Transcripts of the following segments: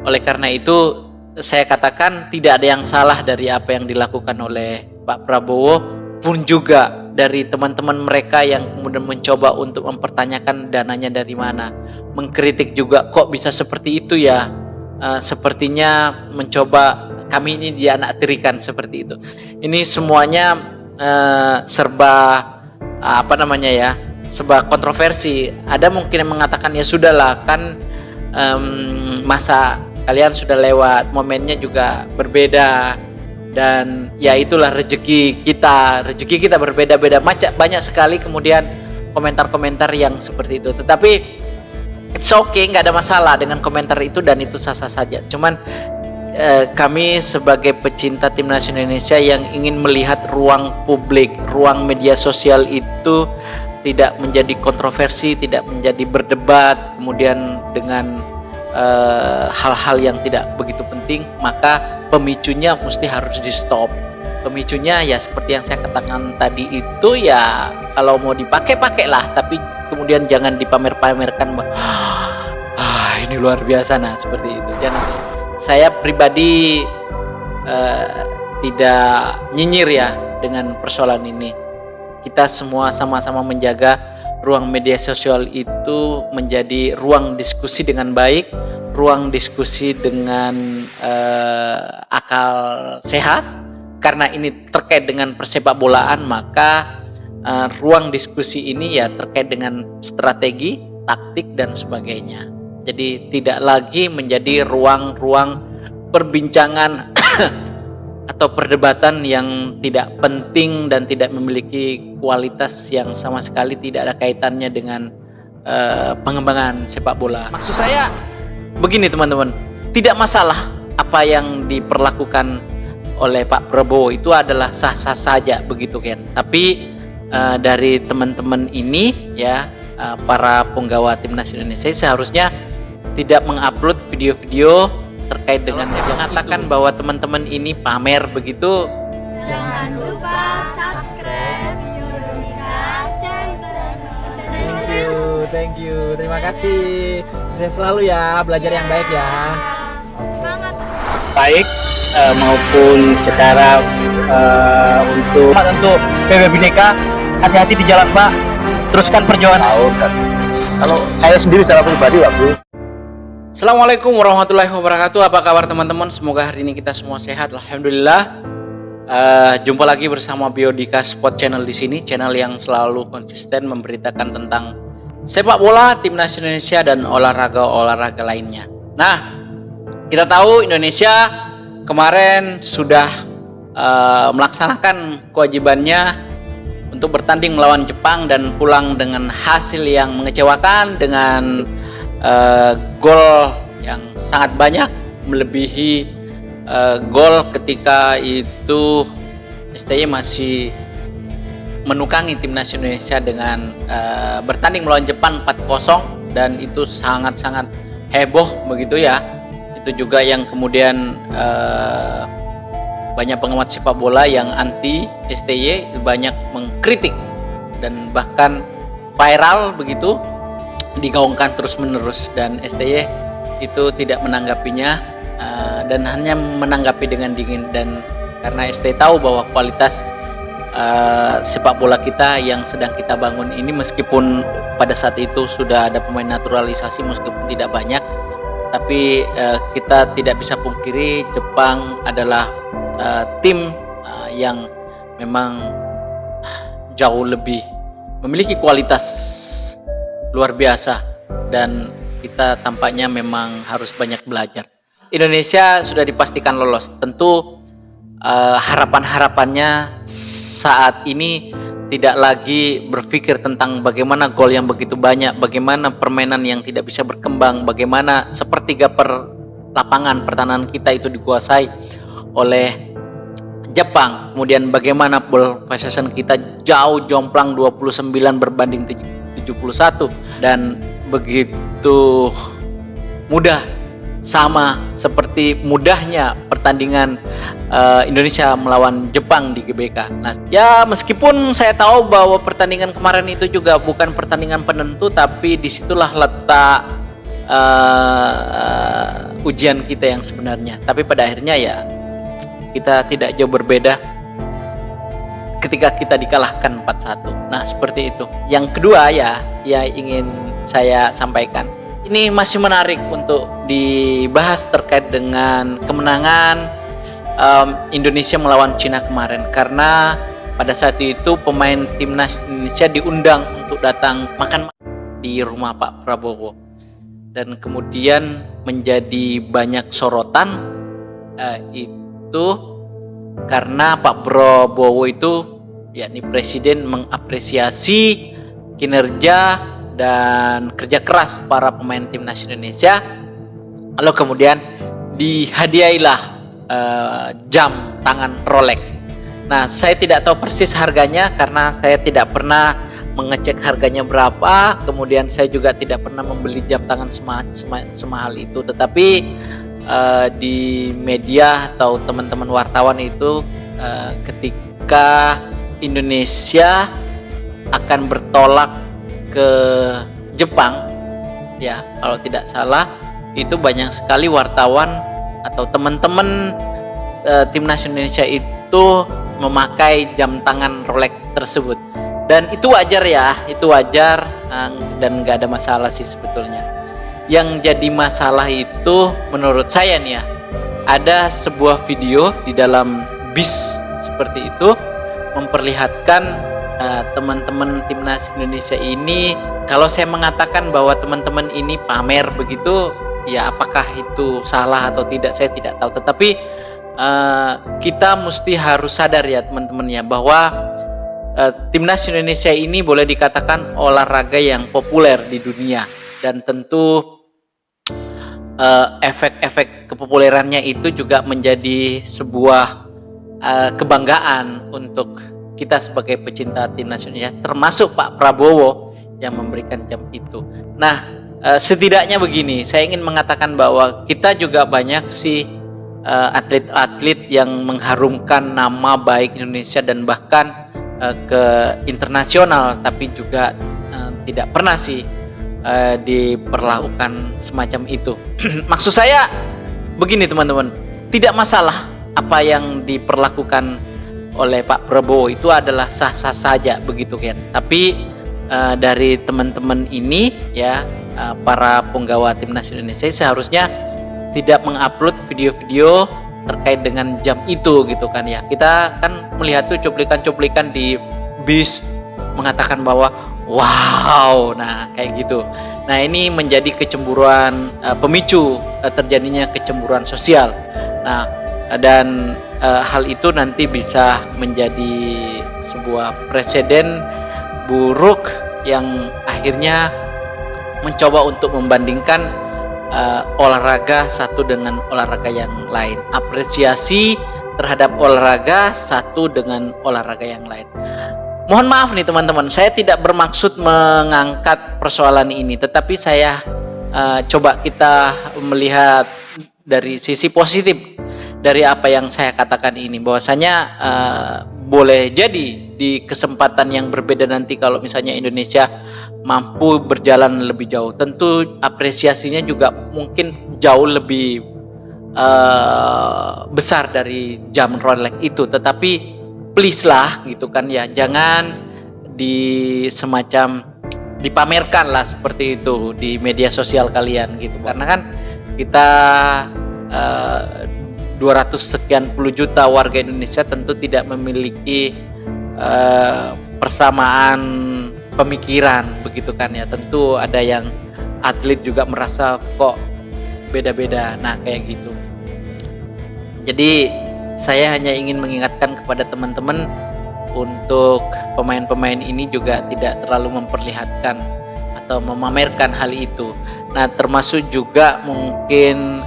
Oleh karena itu saya katakan tidak ada yang salah dari apa yang dilakukan oleh Pak Prabowo, pun juga dari teman-teman mereka yang kemudian mencoba untuk mempertanyakan dananya dari mana, mengkritik juga kok bisa seperti itu ya. Sepertinya mencoba kami ini dianaktirikan seperti itu. Ini semuanya serba serba kontroversi. Ada mungkin yang mengatakan ya sudahlah kan, masa kalian sudah lewat, momennya juga berbeda, dan ya itulah rezeki kita berbeda-beda. Banyak sekali kemudian komentar-komentar yang seperti itu. Tetapi it's okay, nggak ada masalah dengan komentar itu dan itu sah-sah saja. Cuman kami sebagai pecinta timnas Indonesia yang ingin melihat ruang publik, ruang media sosial itu tidak menjadi kontroversi, tidak menjadi berdebat, kemudian dengan hal-hal yang tidak begitu penting, maka pemicunya mesti harus di stop. Pemicunya ya seperti yang saya katakan tadi itu, ya kalau mau dipakai pakailah, tapi kemudian jangan dipamer-pamerkan ini luar biasa, nah seperti itu. Jangan. Saya pribadi tidak nyinyir ya dengan persoalan ini. Kita semua sama-sama menjaga ruang media sosial itu menjadi ruang diskusi dengan baik, ruang diskusi dengan akal sehat. Karena ini terkait dengan persepak bolaan, maka ruang diskusi ini ya terkait dengan strategi, taktik dan sebagainya. Jadi tidak lagi menjadi ruang-ruang perbincangan atau perdebatan yang tidak penting dan tidak memiliki kualitas yang sama sekali tidak ada kaitannya dengan pengembangan sepak bola. Maksud saya begini teman-teman, tidak masalah apa yang diperlakukan oleh Pak Prabowo, itu adalah sah-sah saja begitu kan. Tapi dari teman-teman ini ya, para penggawa timnas Indonesia seharusnya tidak mengupload video-video terkait dengan saya mengatakan bahwa teman-teman ini pamer begitu. Jangan lupa subscribe Yudika Thank you. Terima kasih. Sukses selalu ya, belajar yang baik ya. Semangat. Baik maupun secara untuk PB Bhinneka, hati-hati di jalan Pak, teruskan perjuangan. Kalau saya sendiri secara pribadi Pak Bro. Assalamualaikum warahmatullahi wabarakatuh. Apa kabar teman-teman? Semoga hari ini kita semua sehat. Alhamdulillah. Jumpa lagi bersama Biodika Sport Channel di sini, channel yang selalu konsisten memberitakan tentang sepak bola, timnas Indonesia dan olahraga lainnya. Nah, kita tahu Indonesia kemarin sudah melaksanakan kewajibannya untuk bertanding melawan Jepang dan pulang dengan hasil yang mengecewakan dengan gol yang sangat banyak, melebihi gol ketika itu STY masih menukangi timnas Indonesia dengan bertanding melawan Jepang 4-0, dan itu sangat-sangat heboh begitu ya. Itu juga yang kemudian banyak pengamat sepak bola yang anti STY banyak mengkritik dan bahkan viral begitu, digaungkan terus-menerus, dan STY itu tidak menanggapinya dan hanya menanggapi dengan dingin. Dan karena STY tahu bahwa kualitas sepak bola kita yang sedang kita bangun ini, meskipun pada saat itu sudah ada pemain naturalisasi meskipun tidak banyak, tapi kita tidak bisa pungkiri Jepang adalah tim yang memang jauh lebih memiliki kualitas luar biasa, dan kita tampaknya memang harus banyak belajar. Indonesia sudah dipastikan lolos. Tentu harapannya saat ini tidak lagi berpikir tentang bagaimana gol yang begitu banyak, bagaimana permainan yang tidak bisa berkembang, bagaimana sepertiga lapangan pertahanan kita itu dikuasai oleh Jepang, kemudian bagaimana ball possession kita jauh jomplang 29 berbanding 71, dan begitu mudah, sama seperti mudahnya pertandingan Indonesia melawan Jepang di GBK. Nah, ya meskipun saya tahu bahwa pertandingan kemarin itu juga bukan pertandingan penentu, tapi disitulah letak ujian kita yang sebenarnya. Tapi pada akhirnya ya kita tidak jauh berbeda ketika kita dikalahkan 4-1. Nah, seperti itu. Yang kedua ya ingin saya sampaikan. Ini masih menarik untuk dibahas terkait dengan kemenangan Indonesia melawan Cina kemarin, karena pada saat itu pemain timnas Indonesia diundang untuk datang makan di rumah Pak Prabowo, dan kemudian menjadi banyak sorotan itu karena Pak Prabowo itu yakni presiden mengapresiasi kinerja dan kerja keras para pemain timnas Indonesia, lalu kemudian dihadiahilah jam tangan Rolex. Nah, saya tidak tahu persis harganya karena saya tidak pernah mengecek harganya berapa, kemudian saya juga tidak pernah membeli jam tangan semahal itu, tetapi di media atau teman-teman wartawan itu ketika Indonesia akan bertolak ke Jepang, ya kalau tidak salah, itu banyak sekali wartawan atau teman-teman timnas Indonesia itu memakai jam tangan Rolex tersebut, dan itu wajar ya, itu wajar dan nggak ada masalah sih sebetulnya. Yang jadi masalah itu menurut saya nih ya, ada sebuah video di dalam bis seperti itu memperlihatkan teman-teman timnas Indonesia ini, kalau saya mengatakan bahwa teman-teman ini pamer begitu, ya apakah itu salah atau tidak saya tidak tahu, tetapi kita mesti harus sadar ya teman-teman ya, bahwa timnas Indonesia ini boleh dikatakan olahraga yang populer di dunia, dan tentu efek-efek kepopulerannya itu juga menjadi sebuah kebanggaan untuk kita sebagai pecinta timnas Indonesia, termasuk Pak Prabowo yang memberikan jam itu. Nah, setidaknya begini, saya ingin mengatakan bahwa kita juga banyak sih atlet-atlet yang mengharumkan nama baik Indonesia dan bahkan ke internasional, tapi juga tidak pernah sih diperlakukan semacam itu. Maksud saya begini teman-teman, tidak masalah apa yang diperlakukan oleh Pak Prabowo itu adalah sah-sah saja begitu kan. Tapi dari teman-teman ini ya, para penggawa timnas Indonesia seharusnya tidak mengupload video-video terkait dengan jam itu gitu kan ya. Kita kan melihat tuh cuplikan-cuplikan di bis mengatakan bahwa wow, nah kayak gitu. Nah, ini menjadi kecemburuan, pemicu terjadinya kecemburuan sosial. Nah, dan hal itu nanti bisa menjadi sebuah presiden buruk yang akhirnya mencoba untuk membandingkan olahraga satu dengan olahraga yang lain, apresiasi terhadap olahraga satu dengan olahraga yang lain. Mohon maaf nih teman-teman, saya tidak bermaksud mengangkat persoalan ini, tetapi saya coba kita melihat dari sisi positif dari apa yang saya katakan ini, bahwasanya boleh jadi di kesempatan yang berbeda nanti kalau misalnya Indonesia mampu berjalan lebih jauh, tentu apresiasinya juga mungkin jauh lebih besar dari jam Rolex itu. Tetapi please lah gitu kan ya, jangan semacam dipamerkan lah seperti itu di media sosial kalian gitu, karena kan kita 200 sekian puluh juta warga Indonesia tentu tidak memiliki persamaan pemikiran begitu kan ya. Tentu ada yang atlet juga merasa kok beda-beda, nah kayak gitu. Jadi saya hanya ingin mengingatkan kepada teman-teman untuk pemain-pemain ini juga tidak terlalu memperlihatkan atau memamerkan hal itu. Nah, termasuk juga mungkin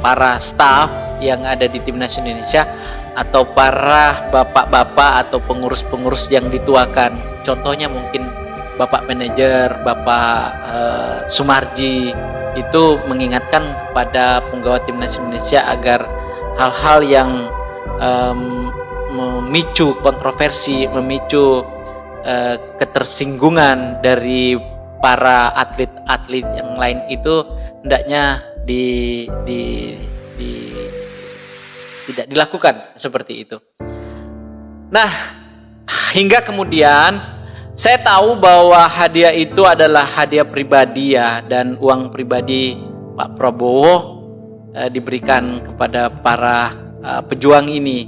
para staf yang ada di timnas Indonesia atau para bapak-bapak atau pengurus-pengurus yang dituakan. Contohnya mungkin Bapak manajer, Bapak Sumarji, itu mengingatkan kepada penggawa timnas Indonesia agar hal-hal yang memicu kontroversi, memicu ketersinggungan dari para atlet-atlet yang lain itu hendaknya tidak dilakukan seperti itu. Nah, hingga kemudian saya tahu bahwa hadiah itu adalah hadiah pribadi ya, dan uang pribadi Pak Prabowo diberikan kepada para pejuang ini.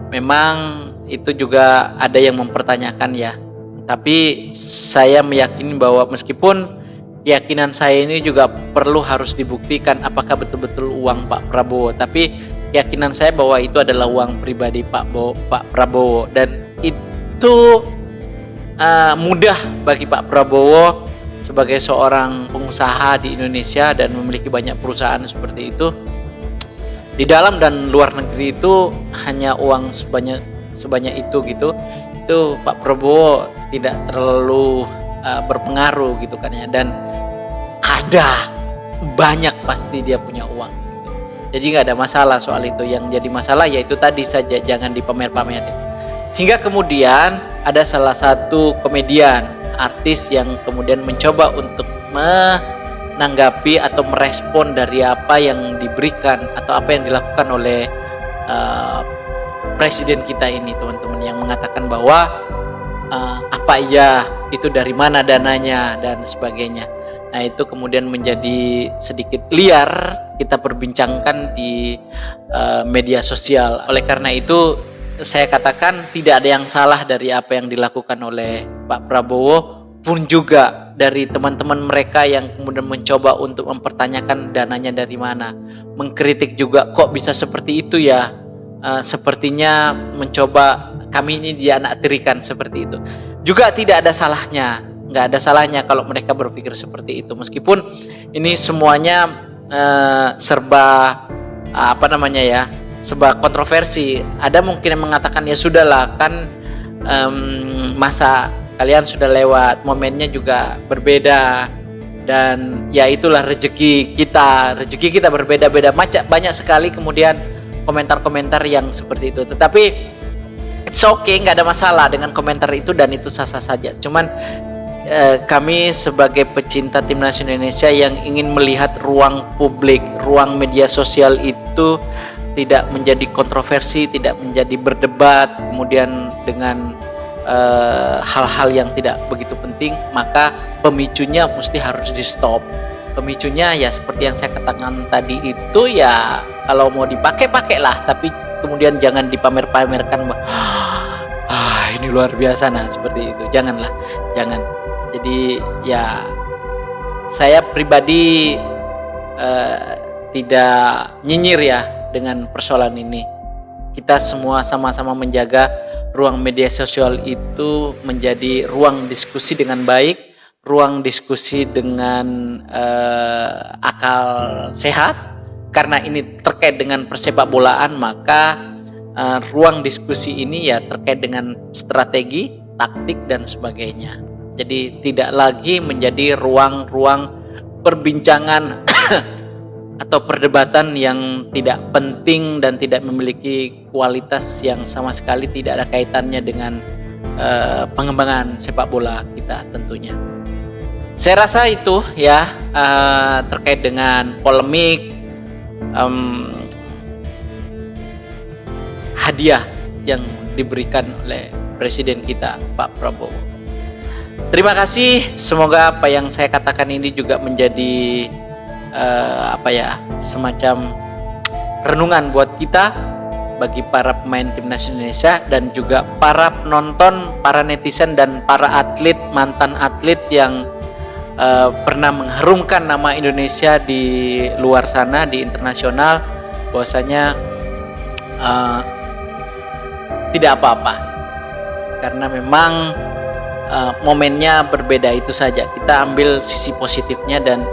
Memang itu juga ada yang mempertanyakan ya. Tapi saya meyakini bahwa meskipun keyakinan saya ini juga harus dibuktikan apakah betul-betul uang Pak Prabowo, tapi keyakinan saya bahwa itu adalah uang pribadi Pak Prabowo, dan itu mudah bagi Pak Prabowo sebagai seorang pengusaha di Indonesia dan memiliki banyak perusahaan seperti itu. Di dalam dan luar negeri itu hanya uang sebanyak itu gitu. Itu Pak Prabowo tidak terlalu berpengaruh gitu kan ya, dan ada banyak pasti dia punya uang gitu. Jadi nggak ada masalah soal itu. Yang jadi masalah yaitu tadi saja, jangan dipamer-pamerin. Hingga kemudian ada salah satu komedian, artis yang kemudian mencoba untuk menanggapi atau merespon dari apa yang diberikan atau apa yang dilakukan oleh presiden kita ini, teman-teman, yang mengatakan bahwa apa ya itu, dari mana dananya dan sebagainya. Nah, itu kemudian menjadi sedikit liar kita perbincangkan di media sosial. Oleh karena itu saya katakan tidak ada yang salah dari apa yang dilakukan oleh Pak Prabowo, pun juga dari teman-teman mereka yang kemudian mencoba untuk mempertanyakan dananya dari mana, mengkritik juga kok bisa seperti itu ya, sepertinya mencoba kami ini dianaktirikan seperti itu. Juga tidak ada salahnya, nggak ada salahnya kalau mereka berpikir seperti itu, meskipun ini semuanya serba serba kontroversi. Ada mungkin yang mengatakan ya sudahlah kan, masa kalian sudah lewat, momennya juga berbeda, dan ya itulah rezeki kita berbeda-beda. Banyak sekali kemudian komentar-komentar yang seperti itu, tetapi it's okay, nggak ada masalah dengan komentar itu dan itu sah-sah saja. Cuman kami sebagai pecinta Timnas Indonesia yang ingin melihat ruang publik, ruang media sosial itu tidak menjadi kontroversi, tidak menjadi berdebat kemudian dengan hal-hal yang tidak begitu penting, maka pemicunya mesti harus di stop. Pemicunya ya seperti yang saya katakan tadi itu, ya kalau mau dipakai pakailah, tapi kemudian jangan dipamer-pamerkan ini luar biasa, nah seperti itu, jangan. Jadi ya saya pribadi tidak nyinyir ya dengan persoalan ini. Kita semua sama-sama menjaga ruang media sosial itu menjadi ruang diskusi dengan baik, ruang diskusi dengan akal sehat. Karena ini terkait dengan persepak bolaan, maka ruang diskusi ini ya terkait dengan strategi, taktik dan sebagainya. Jadi tidak lagi menjadi ruang-ruang perbincangan atau perdebatan yang tidak penting dan tidak memiliki kualitas, yang sama sekali tidak ada kaitannya dengan pengembangan sepak bola kita tentunya. Saya rasa itu ya terkait dengan polemik hadiah yang diberikan oleh presiden kita Pak Prabowo. Terima kasih, semoga apa yang saya katakan ini juga menjadi semacam renungan buat kita, bagi para pemain Timnas Indonesia dan juga para penonton, para netizen dan para atlet, mantan atlet yang pernah mengharumkan nama Indonesia di luar sana, di internasional, bahwasanya tidak apa-apa, karena memang momennya berbeda, itu saja. Kita ambil sisi positifnya, dan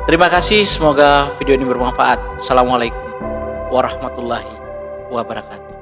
terima kasih, semoga video ini bermanfaat. Assalamualaikum warahmatullahi wabarakatuh.